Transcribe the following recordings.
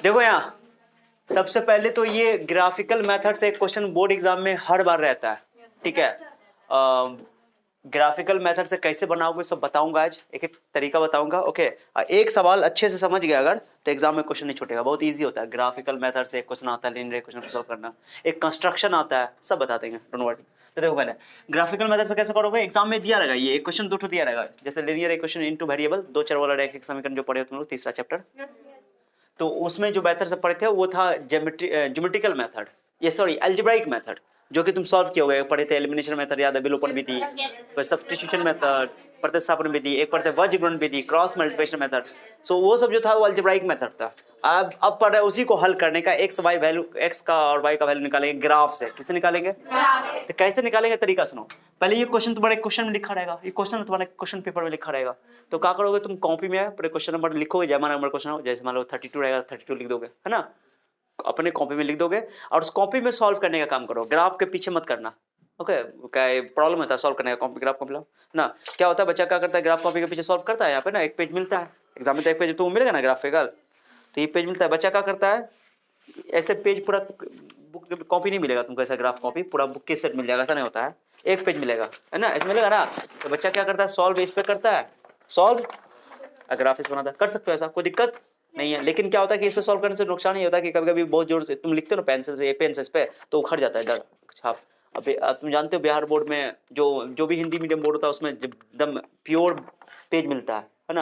देखो यहाँ सबसे पहले तो ये ग्राफिकल मेथड से एक क्वेश्चन बोर्ड एग्जाम में हर बार रहता है, ठीक है। ग्राफिकल मेथड से कैसे बनाओगे सब बताऊंगा आज, एक एक तरीका बताऊंगा, ओके। एक सवाल अच्छे से समझ गया अगर तो एग्जाम में क्वेश्चन नहीं छूटेगा, बहुत इजी होता है। ग्राफिकल मेथड से एक क्वेश्चन आता है, लीनियर इक्वेशन को सॉल्व करना, एक कंस्ट्रक्शन आता है, सब बता देंगे, डोंट वरी। तो देखो पहले ग्राफिकल मेथड से कैसे करोगे, एग्जाम में दिया रहेगा ये एक क्वेश्चन, दो दिया रहेगा, जैसे लीनियर इक्वेशन इनटू वेरिएबल, दो चर वाला एक समीकरण जो पढ़े हो तुम लोग तीसरा चैप्टर, तो उसमें जो मेथड से पढ़े थे वो था ज्योमेट्रिकल मेथड, ये सॉरी अलजेब्राइक मेथड, जो कि तुम सॉल्व किए पढ़े थे। एलिमिनेशन मेथड याद है, विलोपन विधि, फिर सब्स्टिट्यूशन मेथड, प्रतिस्थापन विधि, एक पढ़ते वज्र गुणन विधि, क्रॉस मल्टीप्लिकेशन मेथड। सो वो सब जो था वो अलजेब्राइक मेथड था। अब पढ़ रहे उसी को हल करने का, एक्स वाई वैल्यू, एक्स का और वाई का वैल्यू निकालेंगे ग्राफ से। किससे निकालेंगे? तो कैसे निकालेंगे तरीका सुनो। पहले ये क्वेश्चन तुम्हारे क्वेश्चन में लिखा रहेगा, ये क्वेश्चन तुम्हारे क्वेश्चन पेपर में लिखा रहेगा, तो क्या करोगे तुम, कॉपी में क्वेश्चन नंबर लिखोगे, जैसा नंबर क्वेश्चन, जैसे मान लो 32 रहेगा 32 लिख दोगे, है ना, अपने कॉपी में लिख दोगे और उस कॉपी में सॉल्व करने का काम करो, ग्राफ के पीछे मत करना, ओके। क्या प्रॉब्लम होता है सॉल्व करने का, कॉपी ग्राफ कॉपी ना, क्या होता है बच्चा क्या करता है, ग्राफ कॉपी के पीछे सॉल्व करता है, यहाँ पे ना एक पेज मिलता है एग्जाम में, तो एक पेज तो मिलेगा ना ग्राफिकल, तो ये पेज मिलता है, बच्चा क्या करता है ऐसे पेज पूरा बुक कॉपी नहीं मिलेगा तुमको, ऐसा ग्राफ कॉपी पूरा बुक के सेट मिल जाएगा, ऐसा नहीं होता है, एक पेज मिलेगा, है ना, ऐसे मिलेगा ना। तो बच्चा क्या करता है, सॉल्व इस पे करता है, सॉल्व ग्राफ इस बनाता है, कर सकते हो ऐसा, कोई दिक्कत नहीं है। लेकिन क्या होता है कि इस पे सॉल्व करने से नुकसान ये होता है कि कभी कभी बहुत जोर से तुम लिखते हो ना पेंसिल से, पेन से इस पे, तो उखड़ जाता है छाप। अब तुम जानते हो बिहार बोर्ड में जो भी हिंदी मीडियम बोर्ड होता है उसमें एकदम प्योर पेज मिलता है ना,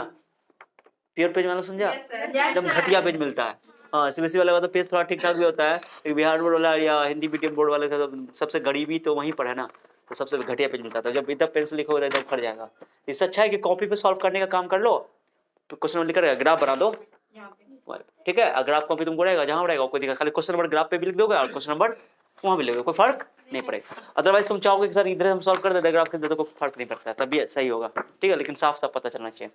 प्योर पेज मतलब समझा, एकदम घटिया पेज मिलता है। हाँ, सीबीएसई वाले का तो पेज थोड़ा ठीक ठाक भी होता है, लेकिन बिहार बोर्ड वाला या हिंदी मीडियम बोर्ड वाले का तो सबसे गरीबी तो वहीं पर है ना, तो सबसे घटिया पेज मिलता है। जब इधर पेंसिल लिखोगे तो एकदम फट जाएगा। इससे अच्छा है कि कॉपी पे सॉल्व करने का काम कर लो, तो क्वेश्चन लिख कर ग्राफ बना दो, ठीक है। ग्राफ कॉपी तुमको रहेगा जहाँ रहेगा कोई दिक्कत, खाली क्वेश्चन नंबर ग्राफ पे भी लिख दोगे और क्वेश्चन नंबर वहाँ भी लिख दोगे, कोई फर्क नहीं पड़ेगा। अदरवाइज तुम चाहोगे कि सर इधर हम सॉल्व कर देते ग्राफ के, तो कोई फर्क नहीं पड़ता, तब भी सही होगा, ठीक है, लेकिन साफ साफ पता चलना चाहिए।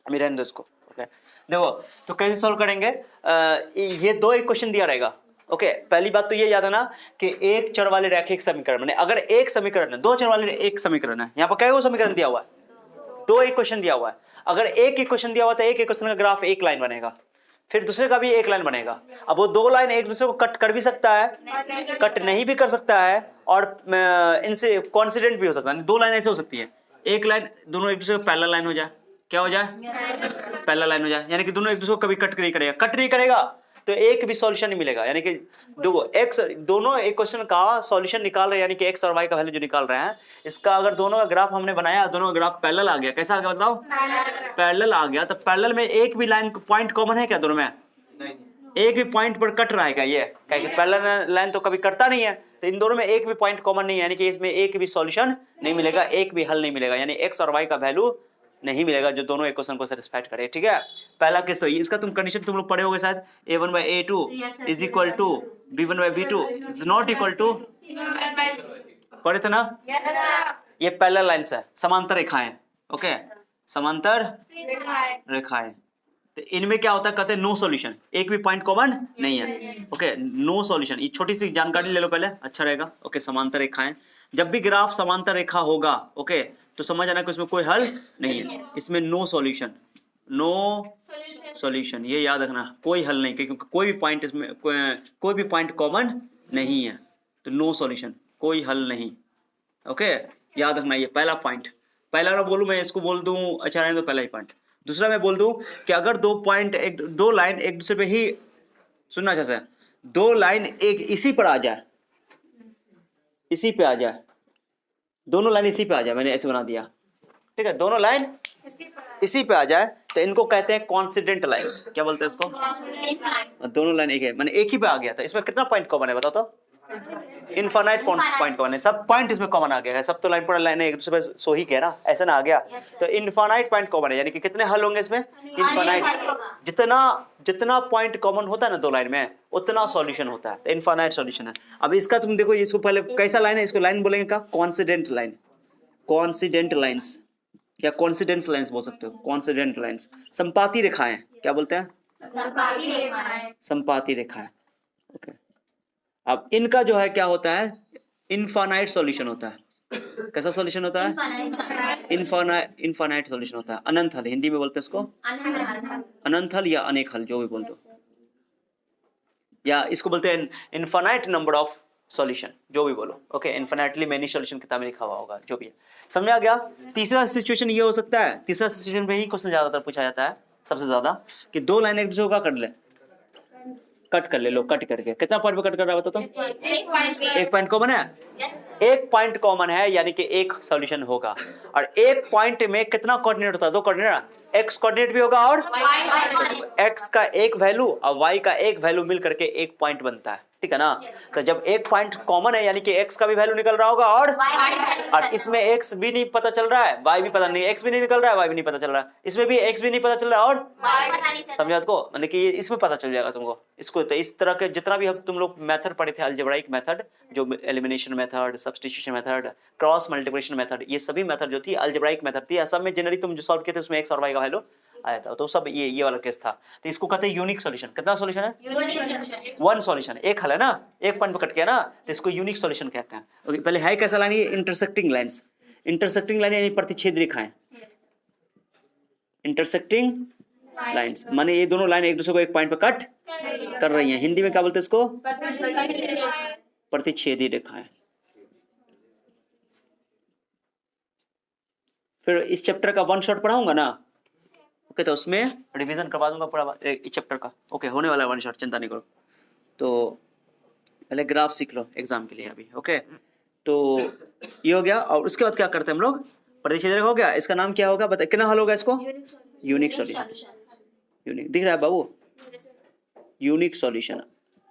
अभी रहने दो इसको, ओके। देखो तो कैसे सॉल्व करेंगे, ये दो एक क्वेश्चन दिया रहेगा, ओके। पहली बात तो ये याद है ना कि एक चर वाले रैखिक समीकरण, मैंने अगर एक समीकरण है, दो चर वाले एक समीकरण है, यहाँ पर क्या समीकरण दिया हुआ है, दो एक क्वेश्चन दिया हुआ है। अगर एक क्वेश्चन दिया हुआ था, एक क्वेश्चन का ग्राफ एक लाइन बनेगा, फिर दूसरे का भी एक लाइन बनेगा। अब वो दो लाइन एक दूसरे को कट कर भी सकता है, कट नहीं भी कर सकता है, और इनसे कॉन्सिडेंट भी हो सकता है। दो लाइन ऐसे हो सकती है, एक लाइन दोनों एक दूसरे को पैरेलल लाइन हो जाए, क्या हो जाए, पैरेलल लाइन हो जाए, यानी कि दोनों एक दूसरे को कभी कट नहीं करेगा, कट नहीं करेगा तो एक भी सॉल्यूशन नहीं मिलेगा। यानी कि देखो एक्स दोनों एक क्वेश्चन का सॉल्यूशन निकाल रहे हैं, यानी कि एक्स और वाई का वैल्यू जो निकाल रहे हैं, इसका अगर दोनों का ग्राफ हमने बनाया, दोनों का ग्राफ पैरेलल आ गया, कैसा आ गया बताओ, पैरेलल आ गया, तो पैरेलल में एक भी लाइन पॉइंट कॉमन है क्या दोनों में, नहीं, एक भी पॉइंट पर कट रहा है क्या, ये क्या पैरेलल लाइन तो कभी कटता नहीं है, तो इन दोनों में एक भी पॉइंट कॉमन नहीं है, यानी कि इसमें एक भी सॉल्यूशन नहीं मिलेगा, एक भी हल नहीं मिलेगा, यानी एक्स और वाई का वैल्यू नहीं मिलेगा जो दोनों इक्वेशन को सेटिस्फाइड करे, ठीक है। पहला केस तो इसका तुम कंडीशन तुम लोग पढ़े होगे शायद, a1/a2 is equal to b1/b2 is not equal to, पढ़े थे ना, ये पैरेलल लाइंस है, समांतर रेखाएं, ओके, समांतर रेखाएं, तो इनमें क्या होता है, कहते हैं नो सॉल्यूशन, एक भी पॉइंट कॉमन नहीं है, ओके, नो सॉल्यूशन। ये छोटी सी जानकारी ले लो पहले, अच्छा रहेगा, ओके। समांतर रेखाएं, जब भी ग्राफ समांतर रेखा होगा, ओके, तो समझ आना कि उसमें कोई हल नहीं है, इसमें नो सॉल्यूशन, नो सॉल्यूशन, ये याद रखना, कोई हल नहीं, क्योंकि कोई भी पॉइंट इसमें कोई भी पॉइंट कॉमन नहीं है, तो नो सॉल्यूशन, कोई हल नहीं, ओके, याद रखना। ये पहला पॉइंट, पहला ना बोलूं मैं, इसको बोल दूं, अच्छा रहने दो, पहला ही पॉइंट। दूसरा मैं बोल दूं कि अगर दो लाइन एक दूसरे पे ही, सुनना अच्छा से, दो लाइन एक इसी पर आ जाए, इसी पे आ जाए, दोनों लाइन इसी पे आ जाए, मैंने ऐसे बना दिया, ठीक है, दोनों लाइन इसी पे आ जाए, तो इनको कहते हैं कॉन्सिडेंट लाइंस। क्या बोलते हैं इसको, दोनों लाइन एक है, मैंने एक ही पे आ गया था, इसमें कितना पॉइंट कॉमन है बताओ तो, इनफाइनाइट पॉइंट कॉमन है, सब पॉइंट इसमें कॉमन आ गया है, सब तो लाइन पर लाइन एक दूसरे पे सो ही गया ना, ऐसा ना आ गया, तो इनफाइनाइट पॉइंट कॉमन है, यानी कि कितने हल होंगे इसमें, इनफाइनाइट, जितना पॉइंट कॉमन होता है ना दो लाइन में, उतना सॉल्यूशन होता है, इनफाइनाइट सॉल्यूशन है। अब इसका तुम देखो, इसको पहले कैसा लाइन है, इसको लाइन बोलेंगे का, कॉन्सिडेंट लाइन, कॉन्सिडेंट लाइंस या कॉन्सिडेंस लाइंस बोल सकते हो, कॉन्सिडेंट लाइंस, संपाती रेखाएं, क्या बोलते हैं, संपाती रेखाएं, ओके। अब इनका जो है क्या होता है, इनफाइनाइट सॉल्यूशन होता है, कैसा सॉल्यूशन होता है, इनफाइनाइट सॉल्यूशन होता है, अनंत हल, हिंदी में बोलते हैं इसको अनंत हल या अनेक हल, जो भी बोलते हो, या इसको बोलते हैं इनफाइनाइट नंबर ऑफ सॉल्यूशन, जो भी बोलो। ओके, इनफाइनाइटली मेनी सॉल्यूशन किताब में लिखा हुआ होगा, जो भी है। समझ आ गया? तीसरा सिचुएशन ये हो सकता है, तीसरा सिचुएशन पे ही क्वेश्चन ज्यादातर पूछा जाता है सबसे ज्यादा, कि दो लाइन एक दूसरे को कर ले, कट कर ले लो, कट करके कितना पॉइंट पे कट कर रहा है बता तो? एक पॉइंट कॉमन है, एक पॉइंट कॉमन है, यानी कि एक सॉल्यूशन होगा। और एक पॉइंट में कितना कोऑर्डिनेट होता है? दो कोऑर्डिनेट, एक्स कोऑर्डिनेट भी होगा और एक्स का एक वैल्यू और वाई का एक वैल्यू मिल करके एक पॉइंट बनता है, ठीक है ना? तो जब एक पॉइंट कॉमन है, यानी कि एक्स का भी वैल्यू निकल रहा होगा और इसमें एक्स भी नहीं पता चल रहा है, वाई भी पता नहीं, एक्स भी नहीं निकल रहा है, वाई भी नहीं पता चल रहा है, इसमें भी एक्स भी नहीं पता चल रहा है और समझा को, मतलब कि इसमें पता चल जाएगा तुमको इसको। तो इस तरह के जितना भी हम तुम लोग मेथड पढ़े थे, अलजेब्राइक मेथड, जो elimination method, substitution method, cross multiplication method, ये सभी मेथड जो थी अलजेब्राइक मेथड थी। सब में जनरली तुम जो सॉल्व किए थे उसमें एक्स और वाई का वैल्यू आया था, तो सब ये वाला केस था। तो इसको कहते हैं यूनिक सॉल्यूशन। कितना सॉल्यूशन है? वन सॉल्यूशन, एक हल है ना, एक पॉइंट पे कट गया ना, तो इसको यूनिक सॉल्यूशन कहते हैं। ओके, पहले है कैसा line? Intersecting lines, intersecting line यानी प्रतिच्छेद रेखाएं, इंटरसेक्टिंग लाइंस माने ये दोनों लाइन एक दूसरे को एक पॉइंट पे कट कर रही हैं। हिंदी में क्या बोलते हैं इसको? प्रतिच्छेदी रेखाएं। फिर इस चैप्टर का वन शॉट पढ़ाऊंगा ना, ओके, तो उसमें रिवीजन करवा दूंगा पूरा इस चैप्टर का। ओके, होने वाला है वन शॉट, चिंता नहीं करो। तो पहले ग्राफ सीख लो एग्जाम के लिए अभी। ओके, तो ये हो गया। और उसके बाद क्या करते हैं हम लोग? प्रतिच्छेद रेखा हो गया, इसका नाम क्या होगा बता? कितना हल होगा इसको? Unique solution. यूनिक दिख रहा है बाबू? Unique solution.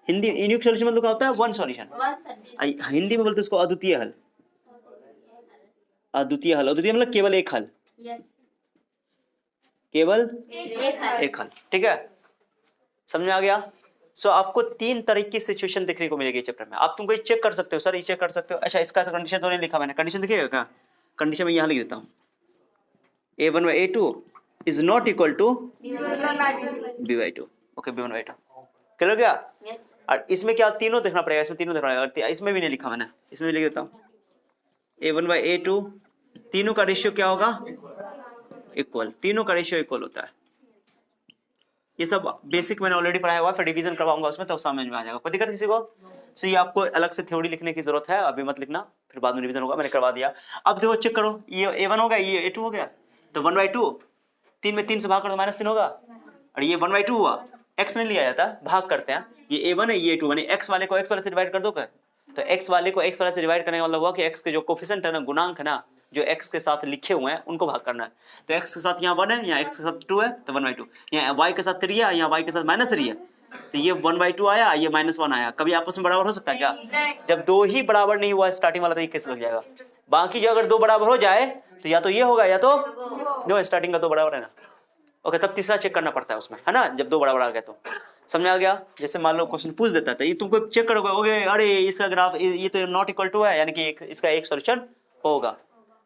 Hindi unique solution मतलब क्या होता है? One solution. हिंदी में बोलते हैं इसको अद्वितीय हल। अद्वितीय हल, अद्वितीय मतलब केवल एक हल, केवल एक हल, ठीक है? समझ में आ गया? सो आपको तीन तरह की सिचुएशन देखने को मिलेगी चैप्टर में। आप तुमको ये चेक कर सकते हो, सर ये चेक कर सकते हो। अच्छा, इसका कंडीशन तो नहीं लिखा मैंने, कंडीशन देखिएगा क्या? कंडीशन में यहाँ लिख देता हूँ, a1/a2 is not equal to b/2। Okay, b1/2 clear हो गया? और इसमें क्या तीनों देखना पड़ेगा, इसमें तीनों देखना पड़ेगा। इसमें भी नहीं लिखा मैंने, इसमें भी लिख देता हूँ a1/a2, तीनों का रेशियो क्या होगा? इक्वल, तीनों का रेशियो इक्वल होता है। ये सब बेसिक मैंने ऑलरेडी पढ़ाया हुआ है, फिर रिवीजन करवाऊंगा उसमें, तो समझ में आ जाएगा। कोई दिक्कत किसी को? सो ये आपको अलग से थ्योरी लिखने की जरूरत है, अभी मत लिखना, फिर बाद में रिवीजन होगा, मैंने करवा दिया। अब देखो चेक करो, ये a1 हो गया, ये a2 हो गया, तो 1/2, 3 में 3 से भाग करो तो -3 होगा, और ये 1/2 हुआ। x नहीं लिया जाता, भाग करते हैं, ये a1 है, ये a2, यानी x वाले को x वाले से डिवाइड कर दो क्या? तो x वाले को x वाले से डिवाइड करने का मतलब हुआ कि x के जो कोफिशिएंट है ना, गुणांक है ना, जो x के साथ लिखे हुए हैं उनको भाग करना है। तो x के साथ यहाँ 1 है, यहाँ x के साथ 2 है, तो 1/2। यहाँ y के साथ 3 है, यहाँ y के साथ -3 है, तो ये 1/2 आया, ये -1 आया। कभी आपस में बराबर हो सकता है क्या? जब दो ही बराबर नहीं हुआ स्टार्टिंग वाला, तो ये कैसे लग जाएगा? बाकी जो अगर दो बराबर हो जाए तो या तो ये होगा या तो दो, स्टार्टिंग का दो बराबर है ना। ओके, तब तीसरा चेक करना पड़ता है उसमें, है ना, जब दो बराबर आ गया तो। समझ आ गया? जैसे मान लो क्वेश्चन पूछ देता है, ये तुमको चेक करोगे, ओके अरे इसका ग्राफ ये तो नॉट इक्वल टू है, यानी कि इसका एक सॉल्यूशन होगा।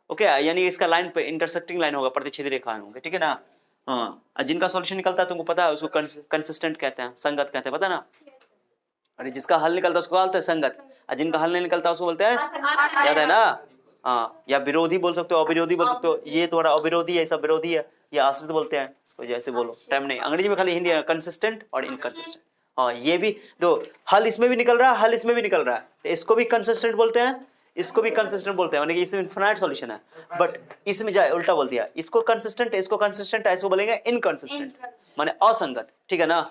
ओके, यानी इसका लाइन पे इंटरसेक्टिंग लाइन होगा, प्रतिच्छेदी रेखाएं होंगे, ठीक है ना? हाँ, जिनका सॉल्यूशन निकलता है तुमको पता है, उसको कंसिस्टेंट कहते हैं, संगत कहते हैं, पता ना? अरे जिसका हल निकलता है उसको बोलते हैं संगत, और जिनका हल नहीं निकलता उसको बोलते हैं, याद है ना? हाँ, या विरोधी बोल सकते हो, अविरोधी बोल सकते हो। ये तुम्हारा अविरोधी है, सब विरोधी है, या आश्रित बोलते हैं इसको, जैसे बोलो, टाइम नहीं। अंग्रेजी में खाली, हिंदी है कंसिस्टेंट और इनकंसिस्टेंट। हाँ, ये भी दो हल इसमें भी निकल रहा है, हल इसमें भी निकल रहा है, तो इसको भी कंसिस्टेंट बोलते हैं, इसको भी कंसिस्टेंट बोलते हैं, यानी कि इसमें इनफिनाइट सॉल्यूशन है। बट इसमें जाए उल्टा बोल दिया, इसको कंसिस्टेंट, इसको कंसिस्टेंट, इसको बोलेंगे इनकंसिस्टेंट, माने असंगत, ठीक है ना?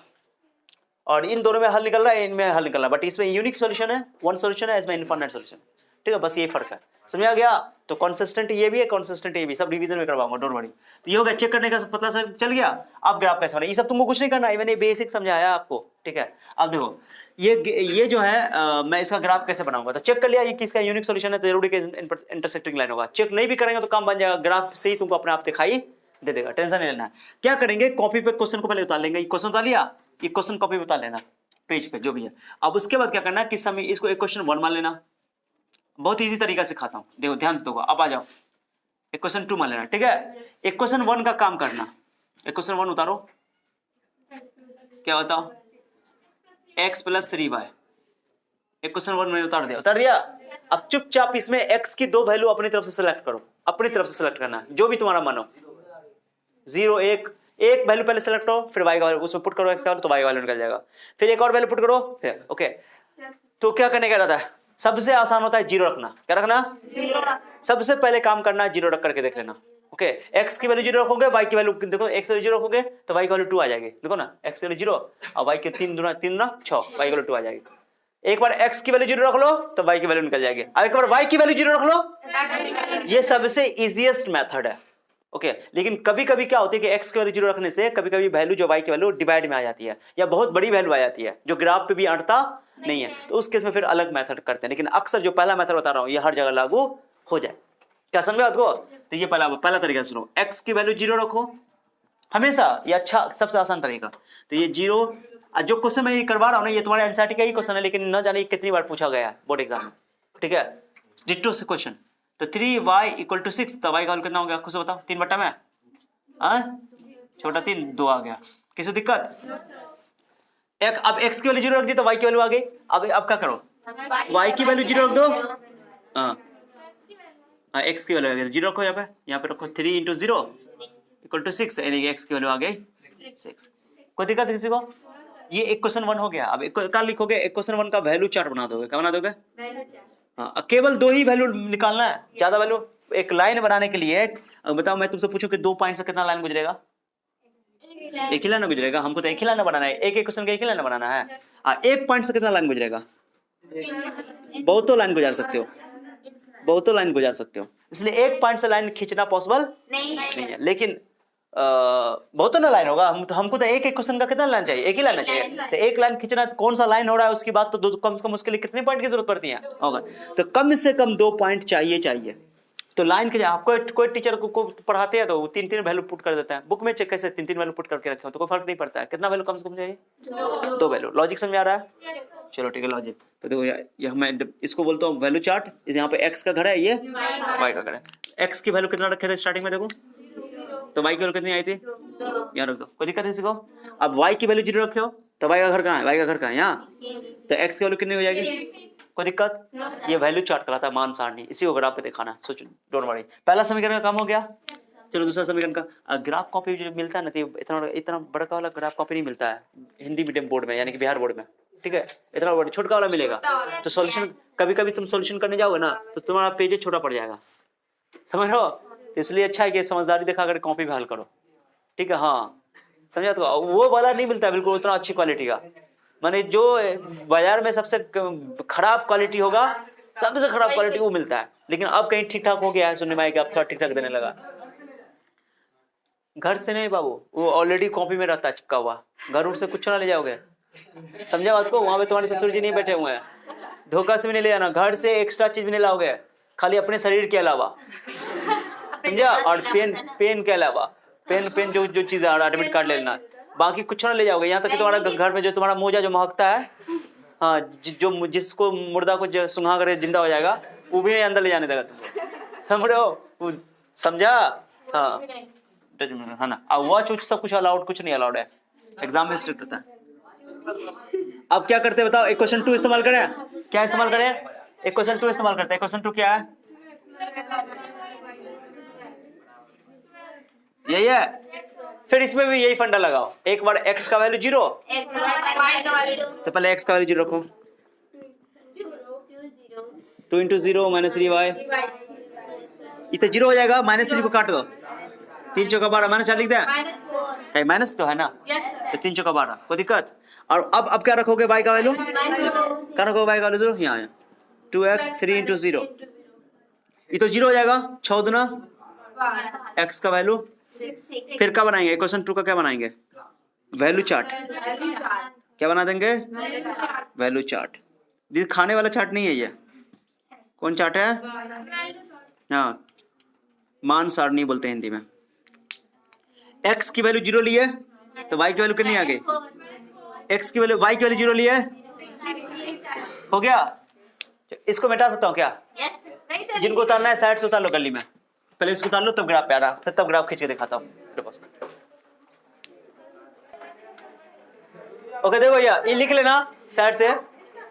और इन दोनों में हल निकल रहा है, इनमें हल निकल रहा है, बट इसमें यूनिक सॉल्यूशन है, वन सॉल्यूशन है, इसमें इनफिनाइट सॉल्यूशन, ठीक है? बस ये फर्क है, समझ आ गया? तो कंसिस्टेंट ये भी है, कंसिस्टेंट ये भी, सब डिवीजन में करवाऊंगा, डोंट वरी। तो ये हो गया, चेक करने का पता चल गया। अब ग्राफ कैसे बना, ये सब तुमको कुछ नहीं करना है, मैंने बेसिक समझाया आपको, ठीक है? अब देखो ये जो है मैं इसका ग्राफ कैसे बनाऊंगा, तो चेक कर लिया ये किसका यूनिक सॉल्यूशन है, तो जरूरी के इंटरसेक्टिंग लाइन होगा। चेक नहीं भी करेंगे तो काम बन जाएगा, ग्राफ से ही तुमको अपने आप दिखाई दे देगा, टेंशन नहीं लेना है। क्या करेंगे, कॉपी पे क्वेश्चन को पहले उतार लेंगे, क्वेश्चन उतार लिया, ये क्वेश्चन कॉपी पे उतार लेना, पेज पे जो भी है। अब उसके बाद क्या करना है कि समय इसको एक क्वेश्चन 1 मान लेना, बहुत इजी तरीका सिखाता हूं, देखो ध्यान से, देखो अब आ जाओ, एक क्वेश्चन 2 मान लेना, ठीक है? एक क्वेश्चन 1 का काम करना, एक क्वेश्चन 1 उतारो, क्या बताओ, x + 3y, एक क्वेश्चन 1 मैंने उतार दिया। अब चुपचाप इसमें x की दो वैल्यू अपनी तरफ से सिलेक्ट करो, अपनी तरफ से सिलेक्ट करना जो भी तुम्हारा मन हो, 0 1 एक वैल्यू पहले सेलेक्ट करो, फिर y का वैल्यू उसमें पुट करो x का वैल्यू, तो y का वैल्यू निकल जाएगा। फिर एक और वैल्यू पुट करो, फिर ओके। तो क्या करने का रहता है, सबसे आसान होता है जीरो रखना। क्या रखना? जीरो। सबसे पहले काम करना है जीरो रख करके देख लेना। ओके, x की वैल्यू जीरो रखोगे, y की वैल्यू देखो, x की वैल्यू जीरो रखोगे तो y की वैल्यू 2 आ जाएगी। देखो ना, x की वैल्यू जीरो और y की 3 दूना 3 ना 6, y की वैल्यू 2 आ जाएगी। एक बार x की वैल्यू जीरो रख लो तो y की वैल्यू निकल जाएगी। अब एक बार y की वैल्यू जीरो रख लो, ये सबसे इजीएस्ट मेथड है। ओके, लेकिन कभी कभी क्या होती है कि x की वैल्यू जीरो रखने से कभी कभी वैल्यू जो y की वैल्यू डिवाइड में आ जाती है, या बहुत बड़ी वैल्यू आ जाती है जो ग्राफ पे भी अटता नहीं है, तो उस केस में फिर अलग मेथड करते हैं। लेकिन अक्सर जो पहला मेथड बता रहा हूं ये हर जगह लागू हो जाए। क्या समझे आपको? तो ये पहला तरीका सुनो, x की वैल्यू जीरो रखो हमेशा, ये अच्छा सबसे आसान तरीका। तो ये जीरो, जो क्वेश्चन मैं ये करवा रहा हूं ना, ये तुम्हारे एनसीईआरटी का ही क्वेश्चन है, लेकिन न जाने कितनी बार पूछा गया है बोर्ड एग्जाम में। ठीक है, डिट्टो से क्वेश्चन। तो 3y = 6, तो y का वैल्यू कितना हो गया खुद से बताओ? 3 बटा में छोटा 3 2 आ गया। किसी दिक्कत? अब x की वैल्यू जीरो रख दी तो y की वैल्यू आ गई। अब क्या करो, y की वैल्यू जीरो रख दो, x की वैल्यू आ गई जीरो रखो, यहाँ पे रखो 3 × 0 = 6, यानी x की वैल्यू आ गई 6। कोई दिक्कत किसी को? ये एक क्वेश्चन 1 हो गया। अब एक क्या लिखोगे, एक क्वेश्चन 1 का वैल्यू चार्ट बना दोगे। क्या बना दोगे? हाँ, केवल 2 ही वैल्यू निकालना है, ज्यादा वैल्यू। एक लाइन बनाने के लिए बताओ, मैं तुमसे पूछूं कि 2 पॉइंट से कितना लाइन गुजरेगा? एक ही लाइन गुजरेगा। हमको तो एक ही लाइन बनाना है, एक क्वेश्चन का एक ही लाइन बनाना है। एक पॉइंट से कितना लाइन गुजरेगा? बहुतों लाइन गुजार सकते हो, बहुतों लाइन गुजार सकते हो। इसलिए एक पॉइंट से लाइन खींचना पॉसिबल नहीं है। लेकिन बहुत ना लाइन होगा, हमको तो एक क्वेश्चन का कितना लाइन चाहिए? एक ही लाइन चाहिए। तो एक लाइन खींचना, कौन सा लाइन हो रहा है उसकी बात, तो कम से कम उसके लिए कितने पॉइंट की जरूरत पड़ती है होगा? तो कम से कम 2 पॉइंट चाहिए। तो लाइन के आपको कोई टीचर को पढ़ाते हैं तो 3 वैल्यू पुट कर देते हैं। बुक में चेक कैसे 3 वैल्यू पुट करके रखे हो तो कोई फर्क नहीं पड़ता है। कितना वैल्यू कम से कम चाहिए? 2 वैल्यू। लॉजिक समझ आ रहा है? चलो ठीक है, लॉजिक। तो देखो ये मैं इसको बोलता हूँ वैल्यू चार्ट। इस यहाँ पे x का घर है, ये y का घर है। x की वैल्यू कितना रखे थे स्टार्टिंग में देखो, तो y की वैल्यू कितनी आई थी? यहाँ रख दो, कोई दिक्कत है किसी को? अब y की वैल्यू जीरो रखे हो तो y का घर कहाँ है? y का घर कहाँ है? यहाँ। तो x की वैल्यू कितनी हो जाएगी? कोई दिक्कत? ये वैल्यू चार्ट कराता है मान सारणी, इसी को ग्राफ पे दिखाना। सोचो, डोंट वरी। पहला समीकरण का काम हो गया। चलो दूसरा समीकरण का। ग्राफ कॉपी जो मिलता है ना, इतना बड़ा वाला ग्राफ कॉपी नहीं मिलता है हिंदी मीडियम बोर्ड में, यानी कि बिहार बोर्ड में। ठीक है, इतना बड़ा छोटा वाला मिलेगा। तो सॉल्यूशन कभी कभी तुम सॉल्यूशन करने जाओगे ना तो तुम्हारा पेज छोटा पड़ जाएगा, समझ रहे हो? इसलिए अच्छा है कि समझदारी दिखा कर कॉपी में हल करो। ठीक है, हाँ समझा? तो वो वाला नहीं मिलता बिल्कुल उतना अच्छी क्वालिटी का, माने जो बाजार में सबसे खराब क्वालिटी होगा, सबसे खराब क्वालिटी वो मिलता है। लेकिन अब कहीं ठीक ठाक हो गया है, सुनने में आया कि अब थोड़ा ठीक ठाक देने लगा। घर से नहीं बाबू, वो ऑलरेडी कॉपी में रहता है चिपका हुआ। घर उठ से कुछ ना ले जाओगे, समझा बात को? वहां पे तुम्हारे ससुर जी नहीं बैठे हुए हैं, धोखा से भी नहीं ले जाना। घर से एक्स्ट्रा चीज भी नहीं लाओगे, खाली अपने शरीर के अलावा, समझा? और पेन के अलावा, पेन जो चीज है, एडमिट कार्ड ले लेना, बाकी कुछ ना ले जाओगे। यहाँ तक कि तुम्हारा घर में जो तुम्हारा मोजा जो महकता है, हाँ, जो जिसको मुर्दा को सुंघा कर जिंदा हो जाएगा, वो भी अंदर ले जाने देगा तुमको, समझ रहे हो? समझा? हाँ, है ना? अब वॉच सब कुछ अलाउड, कुछ नहीं अलाउड है, एग्जाम में स्ट्रिक्ट होता है। अब क्या करते हैं बताओ? एक क्वेश्चन 2 इस्तेमाल करें। क्या इस्तेमाल करें? एक क्वेश्चन 2 इस्तेमाल करते हैं। क्वेश्चन 2 क्या है? यही है। फिर इसमें भी यही फंडा लगाओ। एक बार x का वैल्यू 0, तो पहले x का वैल्यू 0 रखो। 2 × 0 - 3y, ये तो 0 हो जाएगा। -3 को काट दो, 3 × 12, -4 लिख दें, माइनस तो है ना, तो 3 × 12, कोई दिक्कत? और अब क्या रखोगे? y का वैल्यू क्या रखोगे? y का वैल्यू 0, यहाँ 2x 3 × 0, ये तो 0 हो जाएगा। 6 दूना x का वैल्यू। फिर क्या बनाएंगे? क्वेश्चन 2 का क्या बनाएंगे? Value chart. क्या बना देंगे? Value chart. ये खाने वाला चार्ट नहीं है, ये कौन चार्ट है? हाँ, मान सारणी बोलते हैं हिंदी में। x की वैल्यू 0 लिए तो y की वैल्यू कितनी आ गई? x की वैल्यू, y की वैल्यू 0 लिए, हो गया। इसको मिटा सकता हूँ क्या? जिनको उतारना है साइड से उतार लो, गली में पहले इसको उतार लो, तब ग्राफ पे आ रहा, फिर तब ग्राफ खींच के दिखाता हूँ। ओके, देखो ये लिख लेना साइड से।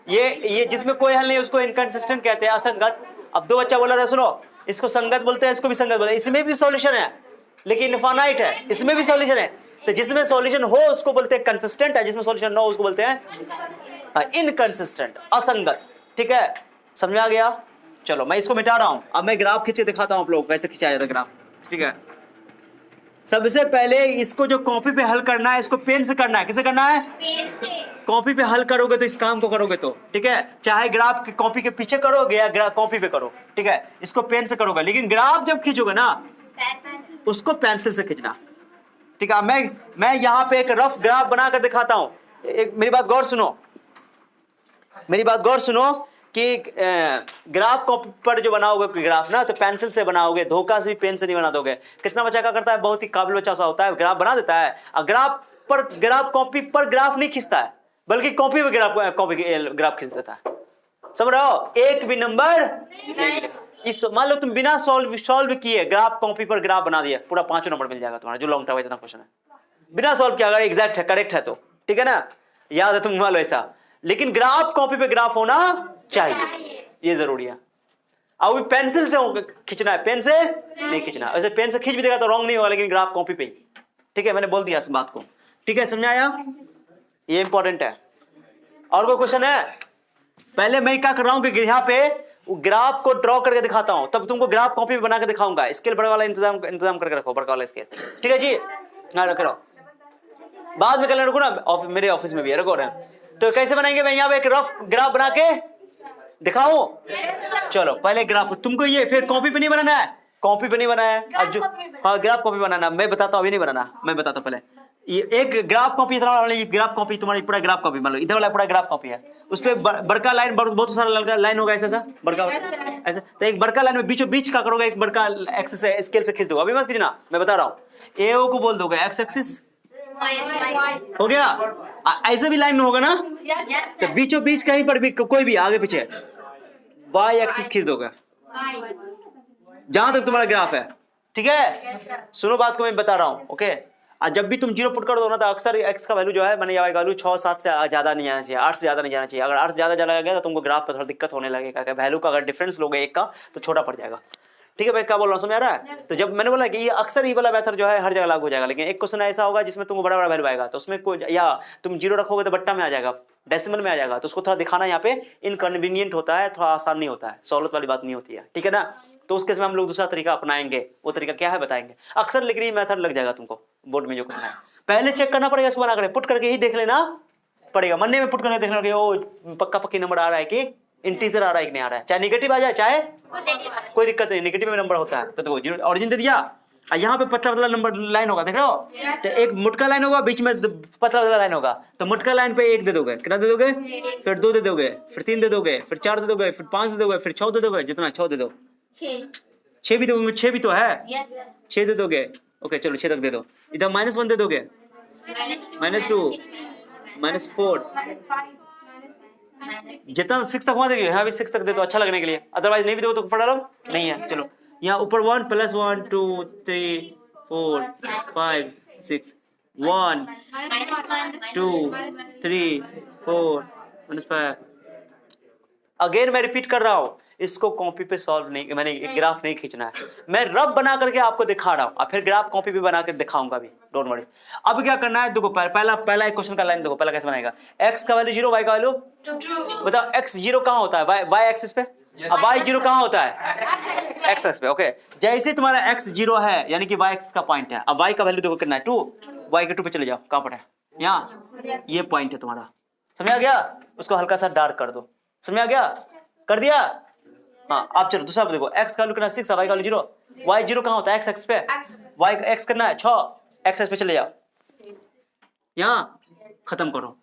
ये जिसमें कोई हल नहीं उसको इनकंसिस्टेंट कहते हैं, असंगत। अब 2 बच्चा बोला था, सुनो, इसको संगत बोलते हैं, इसको भी संगत बोलते हैं। इसमें भी सॉल्यूशन है लेकिन इनफाइनाइट है, इसमें भी सॉल्यूशन है। तो जिसमें सॉल्यूशन हो उसको बोलते हैं कंसिस्टेंट है, जिसमें सॉल्यूशन ना हो उसको बोलते हैं इनकंसिस्टेंट, असंगत। ठीक है, समझ में आ गया? चलो मैं इसको मिटा रहा हूं, अब मैं ग्राफ खींच के दिखाता हूं आप लोग कैसे खिंचाया जाता है ग्राफ। ठीक है, सबसे पहले इसको जो कॉपी पे हल करना है इसको पेन से करना है। किसे करना है? पेन से। कॉपी पे हल करोगे तो इस काम को करोगे तो ठीक है, चाहे ग्राफ की कॉपी के पीछे करोगे या ग्राफ कॉपी पे करो, ठीक है, इसको पेन से करोगे। लेकिन ग्राफ जब खींचोगे ना उसको पेंसिल से खींचना। ठीक है, मैं यहाँ पे एक रफ ग्राफ बनाकर दिखाता हूं। एक मेरी बात गौर सुनो, मेरी बात गौर सुनो कि ग्राफ कॉपी पर जो बनाओगे ग्राफ ना तो पेंसिल से बनाओगे, धोखा से भी पेन से नहीं बना दोगे। कितना बच्चा क्या करता है, बहुत ही काबिल बच्चा सा होता है, ग्राफ बना देता है और ग्राफ कॉपी पर ग्राफ नहीं खींचता है, बल्कि कॉपी पे ग्राफ खींच देता है। समझ रहे हो? एक भी नंबर इस मान लो तुम बिना सॉल्व किए ग्राफ कॉपी पर ग्राफ बना दिया, पूरा 5 नंबर मिल जाएगा तुम्हारा, जो लॉन्ग टर्म इतना क्वेश्चन है बिना सॉल्व किया, अगर एग्जैक्ट है, करेक्ट है तो। ठीक है ना, याद है तुम मान लो ऐसा। लेकिन ग्राफ कॉपी पे ग्राफ होना चाहिए, ये जरूरी है। अब पेंसिल से खींचना है, पेन से नहीं खींचना। वैसे पेन से खींच भी देगा तो रॉन्ग नहीं होगा, लेकिन ग्राफ कॉपी पे। ठीक है, मैंने बोल दिया इस बात को। ठीक है, समझ आया? ये इंपॉर्टेंट है। और कोई क्वेश्चन है? पहले मैं क्या कर रहा हूं कि यहाँ पे ग्राफ को ड्रॉ करके दिखाता हूं, तब तुमको ग्राफ कॉपी पे बना के दिखाऊंगा। स्केल बड़ा वाला इंतजाम करके रखो, बड़ा वाला स्केल। ठीक है जी, हाँ रख रहा हूं, बाद में कर रखो ना, मेरे ऑफिस में भी है, रखो। तो कैसे बनाएंगे? मैं यहाँ पे एक रफ ग्राफ बना के दिखाऊं? चलो पहले ग्राफ तुमको ये फिर कॉपी पे नहीं बनाना है, कॉपी पे नहीं बनाना है, अब जो हाँ ग्राफ कॉपी बनाना मैं बताता हूं, अभी नहीं बनाना, मैं बताता हूं पहले। ये एक ग्राफ कॉपी, इतना वाला ग्राफ कॉपी तुम्हारी पूरा ग्राफ कॉपी मान लो, इधर वाला पूरा ग्राफ कॉपी है, उस पे बड़का लाइन बहुत सारा लाइन होगा ऐसा बड़का ऐसा। तो एक बड़का लाइन में बीचों बीच का करोगे, एक बड़का एक्सिस से स्केल से खींच दोगे। अभी मत खींचना, मैं बता रहा हूँ। एओ को बोल दोगे एक्स एक्सिस, हो गया। ऐसे भी लाइन में होगा ना, तो बीचों बीच कहीं पर भी कोई भी आगे पीछे वाई एक्सिस खींच दोगे जहां तक तुम्हारा ग्राफ है। ठीक है, सुनो बात को मैं बता रहा हूं। ओके, जब भी तुम जीरो पुट कर दो ना तो अक्सर एक्स का वैल्यू जो है मैंने वैल्यू 6-7 से ज्यादा नहीं जाना चाहिए, 8 से ज्यादा नहीं जाना चाहिए। अगर 8 से ज्यादा चला गया तो तुमको ग्राफ पर थोड़ा दिक्कत होने लगेगा। वैल्यू का अगर डिफरेंस लोगे एक का तो छोटा पड़ जाएगा। ठीक है भाई, क्या बोल रहा हूँ, समझ आ रहा है? तो जब मैंने बोला कि ये अक्सर ही वाला मेथड जो है हर जगह लागू हो जाएगा, लेकिन एक क्वेश्चन ऐसा होगा जिसमें तुमको बड़ा बड़ा वैल्यू आएगा, तो उसमें कोई या तुम जीरो रखोगे तो बट्टा में आ जाएगा, डेसिमल में आ जाएगा, तो उसको थोड़ा दिखाना यहाँ पे इनकन्वीनियंट होता है, थोड़ा आसान नहीं होता है, सहूलत वाली बात नहीं होती है। ठीक है ना, तो उस केस में हम लोग दूसरा तरीका अपनाएंगे। वो तरीका क्या है बताएंगे अक्सर, लेकिन ये मेथड लग जाएगा तुमको बोर्ड में जो क्वेश्चन है। पहले चेक करना पड़ेगा इसको, बना कर पुट करके ही देख लेना पड़ेगा, मन्ने में पुट करके देखना कि ओ पक्का पक्की नंबर आ रहा है कि इंटीजर आ रहा है कि नहीं आ रहा है। चाहे नेगेटिव आ जाए चाहे कोई दिक्कत नहीं, नेगेटिव में नंबर होता है। तो देखो जीरो ऑरिजिन दे दिया, यहाँ पे पतला पतला नंबर लाइन होगा, देख रहे हो? तो एक मुटका लाइन होगा, बीच में पतला पतला लाइन होगा, तो मुटका लाइन पे 1 दे दोगे, कितना दे दोगे? फिर 2 दे दोगे, फिर 3 दे दोगे, फिर 4 दे दोगे, फिर 5 दे दोगे, फिर 6 दे दोगे, जितना 6 दे दो, 6 भी दोगे, 6 भी तो है, 6 दे दोगे। ओके चलो 6 तक दे दो। इधर -1 दे दोगे, -2, -4, जितना 6 तक वहां देंगे, हाँ भी 6 तक दे दो अच्छा लगने के लिए, अदरवाइज नहीं भी दो तो पढ़ा लो नहीं है। चलो यहाँ ऊपर 1 + 1 2 3 4 5 6 1 2 3 4 -5। अगेन मैं रिपीट कर रहा हूं, इसको कॉपी पे सॉल्व नहीं, मैंने ग्राफ नहीं खींचना है, मैं रफ बना करके आपको दिखा रहा हूं, और फिर ग्राफ कॉपी पे बना कर दिखाऊंगा भी, डोंट वरी। अब क्या करना है देखो, पहला एक क्वेश्चन का लाइन देखो, पहला कैसे बनेगा। x का वैल्यू 0, y का वैल्यू 2। बताओ x 0 कहां होता है? y एक्सिस पे। अब y 0 कहां होता है? x एक्सिस पे। ओके, जैसे तुम्हारा x 0 है यानी कि y एक्सिस का पॉइंट है, अब y का वैल्यू देखो कितना है 2, y के 2 पे चले जाओ, कहां पर है? यहाँ, ये पॉइंट है तुम्हारा, समझ आ गया? उसको हल्का सा डार्क कर दो, समझ आ गया? कर दिया? हाँ, अब चलो दूसरा देखो, x का वैल्यू कितना 6, y का वैल्यू 0, y 0 कहां होता है? x एक्सिस पे, y x करना है 6, x एक्सिस पे चले जाओ, यहाँ खत्म करो।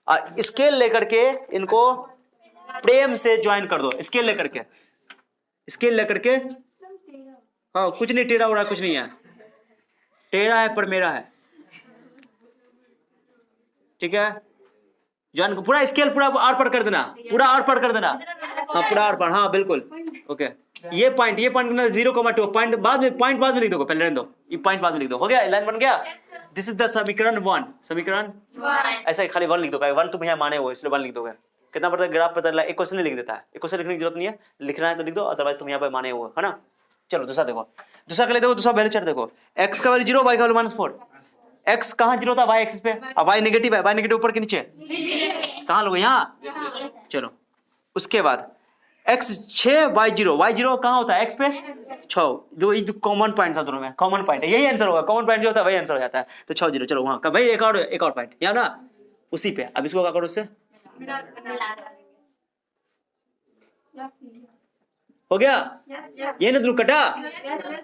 और स्केल लेकर के इनको प्रेम से ज्वाइन कर दो, स्केल लेकर के, स्केल लेकर के। हाँ कुछ नहीं टेढ़ा हो रहा, कुछ नहीं है, टेढ़ा है पर मेरा है। ठीक है, ज्वाइन को पूरा स्केल पूरा आर पर कर देना, पूरा आर पर कर देना, हाँ पूरा आर पर, हाँ बिल्कुल। ओके, ये पॉइंट 0,2 पॉइंट बाद में लिख दो, पहले रहने दो, ये पॉइंट बाद में लिख दो, हो गया? लाइन बन गया। दिस इज द समीकरण 1, समीकरण ऐसा ही खाली 1 लिख दो, 1 तुम यहाँ माने हो इसलिए 1 लिख दोगे। कितना पड़ता है? ग्राफ पता एक क्वेश्चन लिख देता है, एक क्वेश्चन लिखने की जरूरत नहीं है, लिखना है तो लिख दो, अदरवाइज तुम यहाँ पे माने हुए है ना। चलो दूसरा देखो, दूसरा के लिए देखो, दूसरा वैल्यू चार्ट देखो, x का वैल्यू 0, y का वैल्यू -4, x कहाँ जीरो था, y एक्सिस पे, अब y नेगेटिव है, y नेगेटिव ऊपर के नीचे, कहाँ लोगे, यहाँ, चलो उसके बाद x 6 y 0 कहाँ होता है, x पे 6, दो ये कॉमन पॉइंट था दोनों में, कॉमन पॉइंट है, यही आंसर होगा, कॉमन पॉइंट जो होता है वही आंसर हो जाता है, तो 6 0, चलो वहां का भाई एक और पॉइंट यहाँ ना उसी पे, अब इसको क्या करो उससे, हो गया, ये ना दोनों कटा,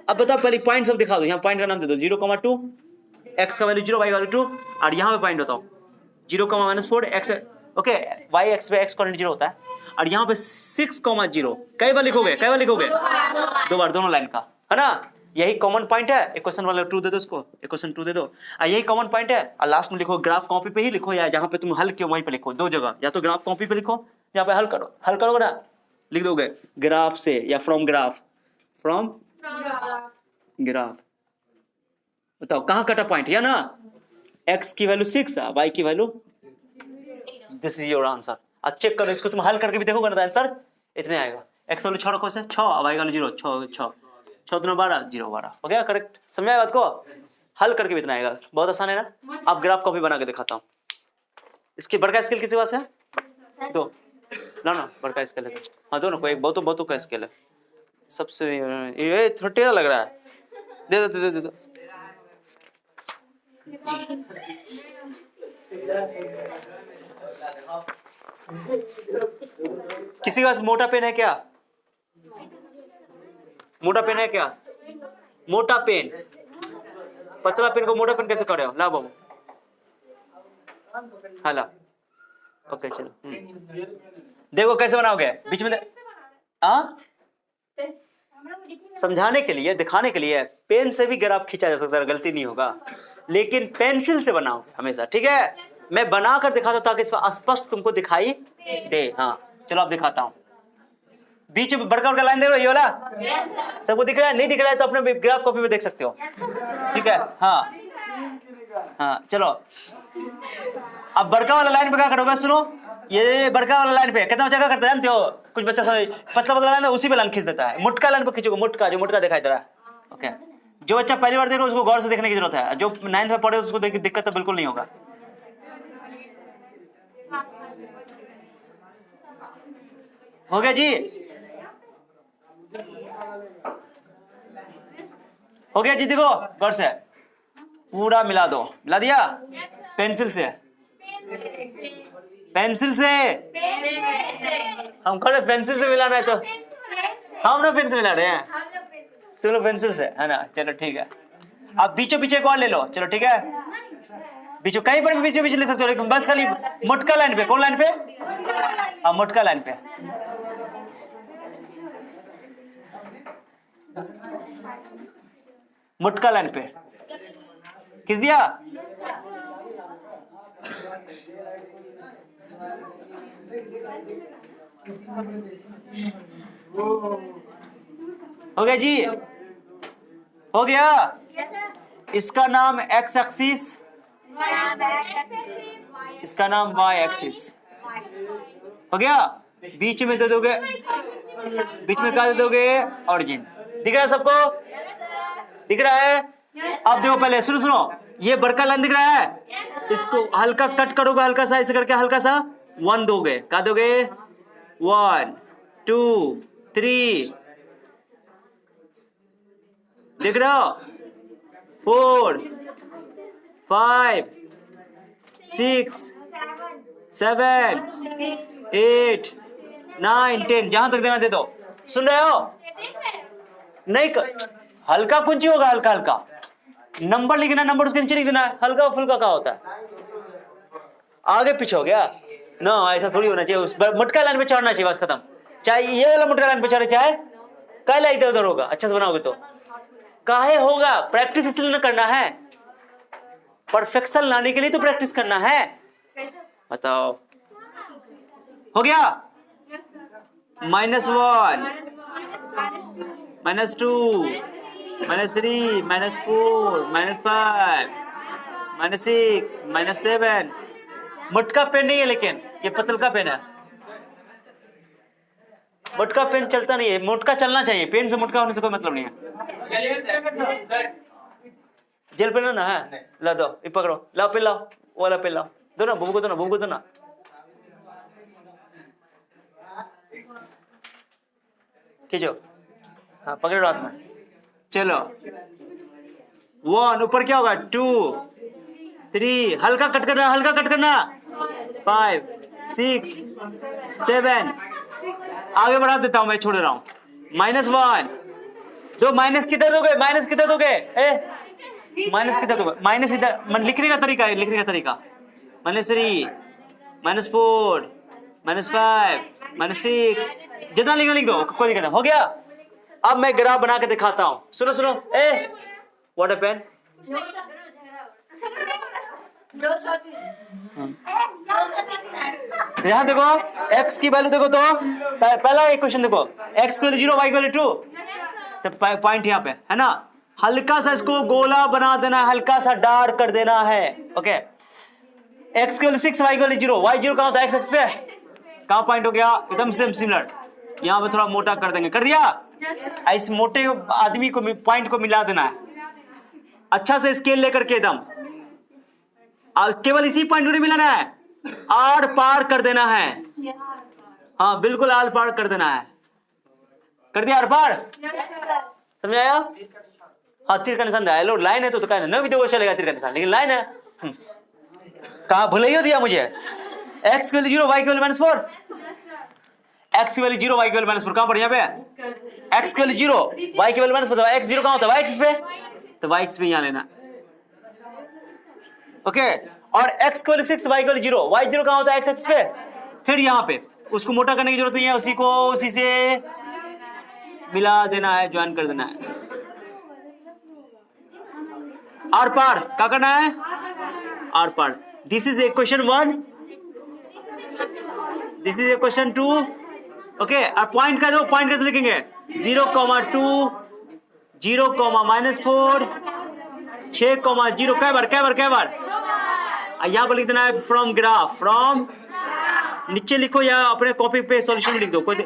अब बताओ पहले पॉइंट सब दिखा दो, यहाँ पॉइंट का नाम दे दो 0,2, x का वैल्यू 0, y का वैल्यू 2, और यहाँ पे पॉइंट बताओ 0,-4 x, ओके, y x पे x कोऑर्डिनेट 0 होता है, और यहाँ पे 6,0 कई बार लिखोगे, दो बार दोनों लाइन का, है ना, यही कॉमन पॉइंट है, एक क्वेश्चन वाला 2 दे दो उसको, एक क्वेश्चन 2 दे दो, और यही कॉमन पॉइंट है, और लास्ट में लिखो ग्राफ कॉपी पे ही लिखो, या जहाँ पे तुम हल किया वहीं पे लिखो, दो जगह, या तो ग्राफ कॉपी पे लिखो, यहाँ पे हल करोगे ना, लिख दोगे ग्राफ से या फ्रॉम ग्राफ, बताओ कहाँ कटा पॉइंट, या ना x की वैल्यू 6, y की value, this is your answer. अब चेक करो इसको, तुम हल करके भी देखोगे ना, आंसर इतने आएगा, x वैल्यू 6 रखो से 6, y वैल्यू 0, 6 2 12 0 12, हो गया करेक्ट, समझा बात को, हल करके भी इतना आएगा, बहुत आसान है ना। अब ग्राफ कॉपी बना के दिखाता हूँ, इसकी बड़का स्केल किसी पास है, दो ना बड़का स्केल है, हाँ दो ना, कोई बहुतों का स्केल है, सबसे ये थोड़ा टेढ़ा लग रहा है, दे दो किसी के पास मोटा पेन है क्या, मोटा पेन है क्या, मोटा पेन, पतला पेन को मोटा पेन कैसे कर रहे हो, ला बाबू, हाँ ला, ओके चलो, देखो कैसे बनाओगे, बीच में समझाने के लिए, दिखाने के लिए, पेन से भी ग्राफ खींचा जा सकता है, गलती नहीं होगा, लेकिन पेंसिल से बनाओ हमेशा, ठीक है, मैं बनाकर दिखाता हूं ताकि स्पष्ट तुमको दिखाई दे, हाँ चलो अब दिखाता हूं, बीच में बड़का लाइन देख रहे हो, ये वाला सबको दिख रहा है, नहीं दिख रहा है तो अपने ग्राफ कॉपी में देख सकते हो, ठीक है, हाँ चलो, अब बड़का वाला लाइन पे क्या करोगे, सुनो, ये बड़का वाला लाइन पे कितना जगह करता है जानते हो, कुछ बच्चा सब पतला लाइन है उसी पे लाइन खींच देता है, मोटका लाइन पे खींचोगे, मोटका दिखाई दे रहा है, ओके, जो बच्चा पहली बार देख रहा है उसको गौर से देखने की जरूरत है, जो 9th में पढ़े उसको दिक्कत तो बिल्कुल नहीं होगा, हो गया जी, हो गया जी, देखो गौर से पूरा मिला दो, मिला दिया, पेंसिल से हमको ना पेंसिल से मिलाना है, तो हम ना पेन से मिला रहे हैं, तुम लोग पेंसिल से, है ना, चलो ठीक है, अब बीचों पीछे एक और ले लो, चलो ठीक है, बीचों कहीं पर भी बीचों ले सकते हो, लेकिन बस खाली मोटका लाइन पे, कौन लाइन पे, हाँ मोटका लाइन पे, मोटका लाइन पे खींच दिया, हो गया जी, हो गया, इसका नाम x एक्सिस, इसका नाम y एक्सिस, हो गया, बीच में दे दोगे, बीच में क्या दे दोगे, ऑरिजिन, दिख रहा है सबको, दिख रहा है, अब देखो पहले सुनो, ये बड़का लाइन दिख रहा है, इसको हल्का कट करोगे, हल्का सा ऐसे करके, हल्का सा 1 दोगे, क्या दोगे, 1 2 3, देख रहे हो, 4 5 6 7 8 9 10, जहां तक देना दे दो, सुन रहे हो, नहीं हल्का कुंची होगा, हल्का नंबर लिखना, नंबर उसके नीचे लिख देना, हल्का फुल्का का होता है, आगे पीछे हो गया ना, ऐसा थोड़ी होना चाहिए, उस मोटका लाइन पे चढ़ना चाहिए, बस खत्म, चाहे ये वाला मोटका लाइन पे चढ़े, चाहे कल इधर उधर होगा, अच्छा से बनाओगे तो काहे होगा, प्रैक्टिस इसलिए ना करना है, परफेक्शन लाने के लिए तो प्रैक्टिस करना है, बताओ, हो गया, -1 -2 -3 -4 -5 -6 -7, मोटका पेन नहीं है, लेकिन ये पतल का पेन है, मोटका पेन चलता नहीं है, मोटका चलना चाहिए, पेन से मोटका होने से कोई मतलब नहीं है, जेल पेन ना है, ला दो, ये पकड़ो, लाओ पेन लाओ, वाला पेन लाओ, दो ना, बुबू को दो ना, बुबू को दो ना। खींचो, हाँ पकड़ो हाथ में, चलो 1, ऊपर क्या होगा 2 3, हल्का कट करना, हल्का कट करना, 5 6 7, आगे बढ़ा देता हूं मैं, छोड़ रहा हूं, -1, दो माइनस किधर दोगे, माइनस किधर दोगे, माइनस किधर दोगे, माइनस इधर, लिखने का तरीका है, लिखने का तरीका, -3 -4 -5 -6, जितना लिखना लिख दो, कोई दिक्कत नहीं, हो गया। अब मैं ग्राफ बना के दिखाता हूं, सुनो सुनो, व्हाट हैपेंड, यहां देखो x की वैल्यू देखो, तो पहला एक क्वेश्चन देखो, x को 0 y को 2, तो पॉइंट यहाँ पे है ना, हल्का सा इसको गोला बना देना है, हल्का सा डार्क कर देना है, ओके। x को 6 y को 0, y 0 कहां होता है, x पे कहां पॉइंट हो गया, एकदम सेम सिमिलर, यहाँ पे थोड़ा मोटा कर देंगे, कर दिया, इस मोटे आदमी को पॉइंट को मिला देना है, अच्छा से स्केल लेकर के एकदम, केवल इसी पॉइंट को नहीं मिलाना है, आर पार कर देना है, हाँ बिल्कुल आर पार कर देना है, कर दिया आर पार, समझ आया, हाँ तीर का निशान लो, लाइन है तो कहना न भी देखो चलेगा तीर का निशान, लेकिन लाइन है, कहा भले ही दिया मुझे, x की वैल्यू 0 y की वैल्यू -4, x की वैल्यू 0 y की वैल्यू -4, कहां पर यहाँ पे, x की वैल्यू 0 y की वैल्यू -4, x 0 कहां होता है, y एक्सिस पे, तो y एक्सिस पे यहाँ लेना, ओके। और x की वैल्यू 6 y की वैल्यू 0, y 0 कहां होता है, x एक्सिस पे, फिर यहाँ पे उसको मोटा करने की जरूरत नहीं है, उसी को उसी से मिला देना है, ज्वाइन कर देना है, आर पार क्या करना है, आर पार, this is equation 1, this is equation 2, okay. और पॉइंट का दो, पॉइंट कैसे लिखेंगे, 0, 2, 0, -4, 6, 0, कै बार, यहाँ पर लिख देना है फ्रॉम ग्राफ, फ्रॉम नीचे लिखो या अपने कॉपी पे सॉल्यूशन लिख दो, कोई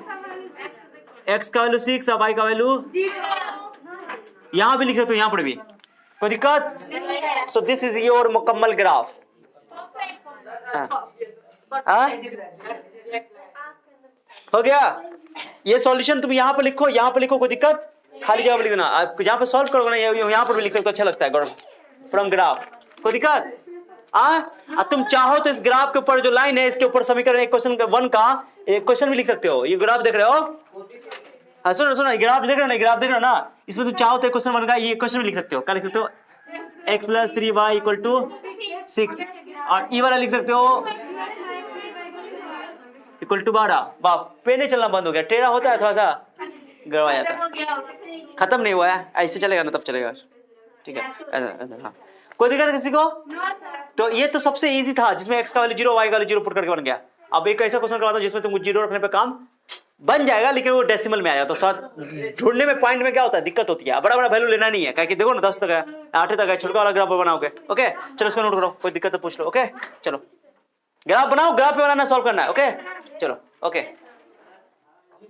x का वैल्यू 6 और y का वैल्यू, यहाँ भी लिख सकते हो, यहाँ पर भी कोई दिक्कत, सो दिस इज योर मुकम्मल ग्राफ, हो गया। ये सॉल्यूशन तुम यहाँ पर लिखो, यहाँ पर लिखो, कोई दिक्कत, खाली जगह पर लिख देना, आप जहाँ पे सॉल्व करोगे ना यहाँ पर भी लिख सकते हो, अच्छा लगता है, फ्रॉम ग्राफ, कोई दिक्कत, तुम चाहो तो इस ग्राफ के ऊपर जो लाइन है इसके ऊपर समीकरण क्वेश्चन 1 का एक क्वेश्चन भी लिख सकते हो, ये ग्राफ देख रहे हो, हाँ सुनो सुनो, ग्राफ देख रहे हो ना, ग्राफ देख रहे हो ना, इसमें तुम चाहो तो क्वेश्चन 1 का ये क्वेश्चन भी लिख सकते हो, क्या लिख सकते हो, x + 3y = 6, और ई वाला लिख सकते हो =12, बाप पे नहीं चलना बंद हो गया, टेढ़ा होता है थोड़ा सा गड़बड़ा जाता है, खत्म नहीं हुआ है, ऐसे चलेगा ना तब चलेगा, ठीक है, ऐसा हाँ, कोई दिक्कत किसी को, तो ये तो सबसे इजी था जिसमें x का वैल्यू 0 y का वैल्यू 0 पुट करके बन गया। अब एक ऐसा क्वेश्चन करवाता हूं जिसमें तुमको 0 रखने पे काम बन जाएगा, लेकिन वो डेसिमल में आएगा, तो थोड़ा ढूंढने में पॉइंट में क्या होता है, दिक्कत होती है, बड़ा बड़ा वैल्यू लेना नहीं है, क्योंकि देखो ना 10 तक है, 8 तक है, छोटा वाला ग्राफ बनाओगे, ओके चलो इसको नोट करो, कोई दिक्कत तो पूछ लो, ओके चलो ग्राफ बनाओ, ग्राफ पे बनाना, सॉल्व करना है, ओके चलो ओके।